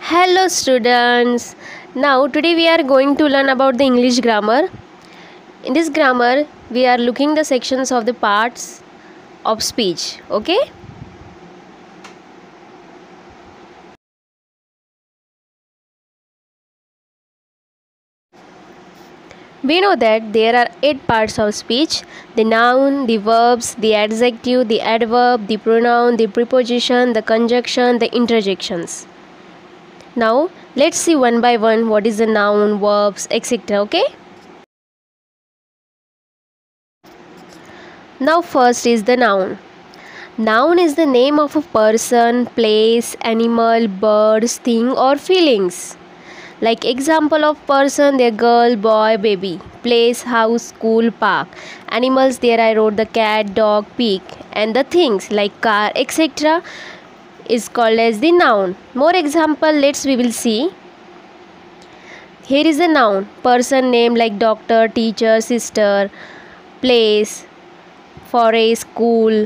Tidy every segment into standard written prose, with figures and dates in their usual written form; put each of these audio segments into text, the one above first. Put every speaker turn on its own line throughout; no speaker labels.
Hello students. Now today we are going to learn about the English grammar. In this grammar we are looking the sections of the parts of speech. Okay? We know that there are 8 parts of speech: the noun, the verbs, the adjective, the adverb, the pronoun, the preposition, the conjunction, the interjections. Now let's see one by one what is the noun, verbs, etc. Okay? Now first is the noun. Noun is the name of a person, place, animal, birds, thing or feelings. Like example of person, there girl, boy, baby. Place, house, school, park. Animals, there I wrote the cat, dog, pig. And the things like car, etc. is called as the noun. More example, we will see. Here is a noun. Person name like doctor, teacher, sister. Place, forest, school.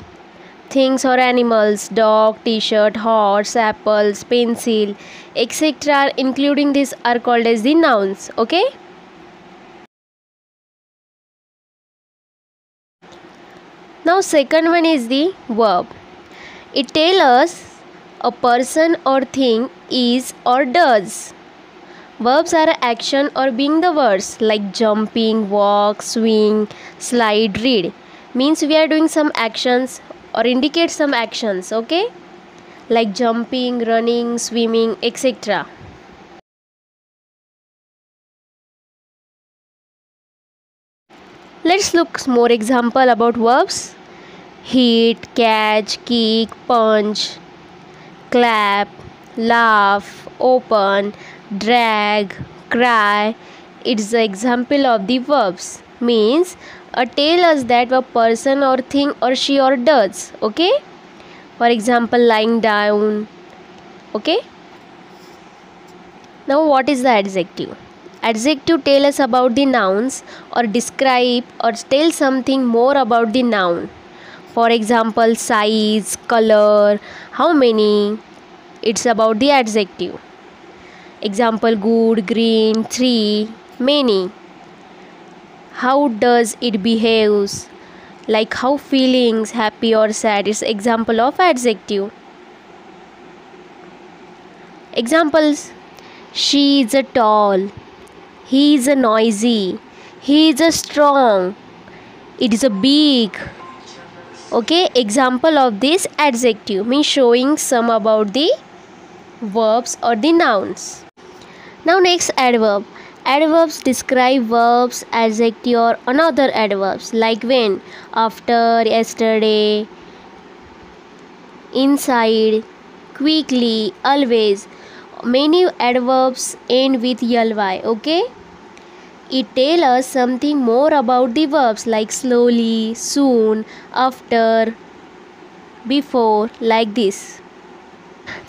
Things or animals, dog, t-shirt, horse, apples, pencil, etc. including these are called as the nouns. Okay? Now second one is the verb. It tells us a person or thing is or does. Verbs are action or being the words like jumping, walk, swing, slide, read. Means we are doing some actions or indicate some actions, okay? Like jumping, running, swimming, etc. Let's look more example about verbs. Hit, catch, kick, punch, clap, laugh, open, drag, cry. It's the example of the verbs. Means tell us that a person or thing or she or does. Okay? For example, lying down. Okay? Now what is the adjective? Adjective tell us about the nouns or describe or tell something more about the noun. For example, size, color, how many. It's about the adjective. Example, good, green, three, many. How does it behaves? Like how feelings, happy or sad. It's example of adjective. Examples: she is a tall, he is a noisy, he is a strong, it is a big. Okay, example of this adjective means showing some about the verbs or the nouns. Now next, adverb. Adverbs describe verbs, adjective or another adverbs like when, after, yesterday, inside, quickly, always. Many adverbs end with ly. Okay? It tells us something more about the verbs like slowly, soon, after, before, like this.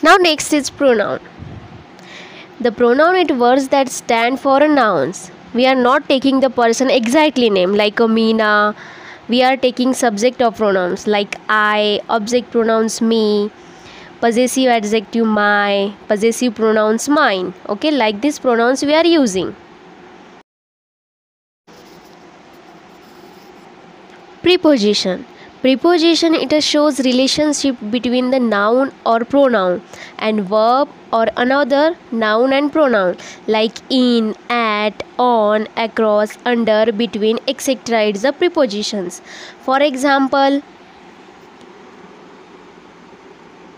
Now next is pronoun. The pronoun is words that stand for nouns. We are not taking the person exactly name like a Meena. We are taking subject of pronouns like I, object pronouns me, possessive adjective my, possessive pronouns mine. Okay, like these pronouns we are using. Preposition. Preposition, it shows relationship between the noun or pronoun and verb or another noun and pronoun like in, at, on, across, under, between, etc. It's the prepositions. For example,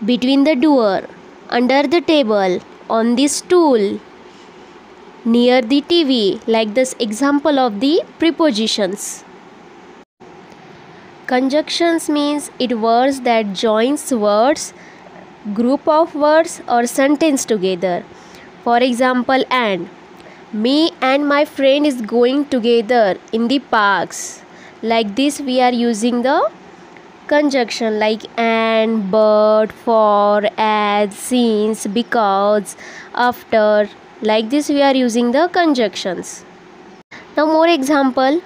between the door, under the table, on the stool, near the TV, like this example of the prepositions. Conjunctions means it words that joins words, group of words or sentence together. For example, and me and my friend is going together in the parks. Like this we are using the conjunction like and, but, for, as, since, because, after. Like this we are using the conjunctions. Now more example.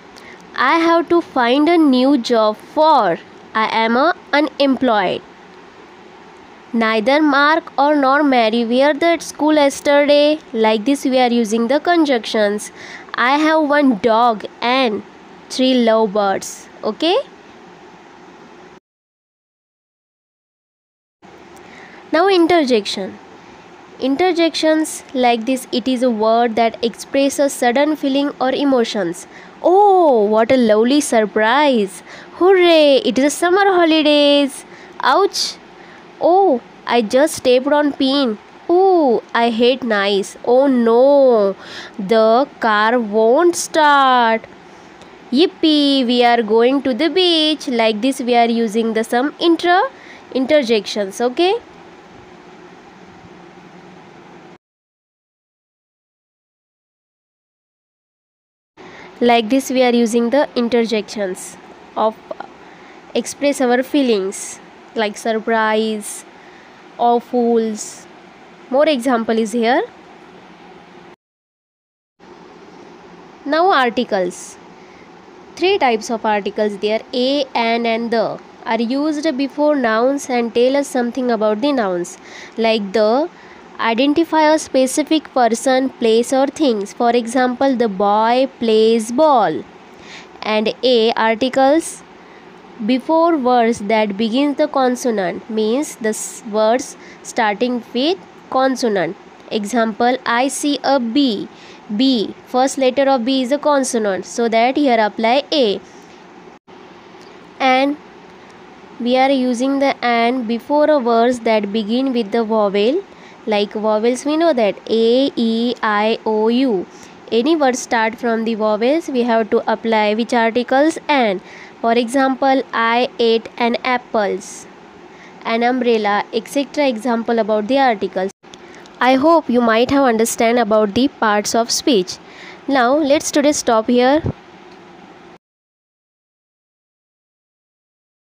I have to find a new job for I am unemployed. Neither Mark or nor Mary were there at school yesterday. Like this we are using the conjunctions. I have one dog and three lovebirds. Okay. Now interjection. Interjections like this, it is a word that expresses sudden feeling or emotions. Oh, what a lovely surprise! Hooray! It is summer holidays. Ouch! Oh, I just stepped on pin. Ooh, I hate nice. Oh no, the car won't start. Yippee, we are going to the beach. Like this, we are using the some interjections. Okay. Like this we are using the interjections of express our feelings like surprise, awfuls. More example is here. Now articles. Three types of articles there: a, an and the are used before nouns and tell us something about the nouns. Like the identify a specific person, place or things. For example, the boy plays ball. And a articles before words that begins the consonant, means the words starting with consonant. Example, I see a B. B, first letter of B is a consonant, so that here apply a. And we are using the and before a words that begin with the vowel. Like vowels, we know that a, e, I, o, u. Any word start from the vowels, we have to apply which articles? And. For example, I ate an apples, an umbrella, etc. Example about the articles. I hope you might have understand about the parts of speech. Now let's today stop here.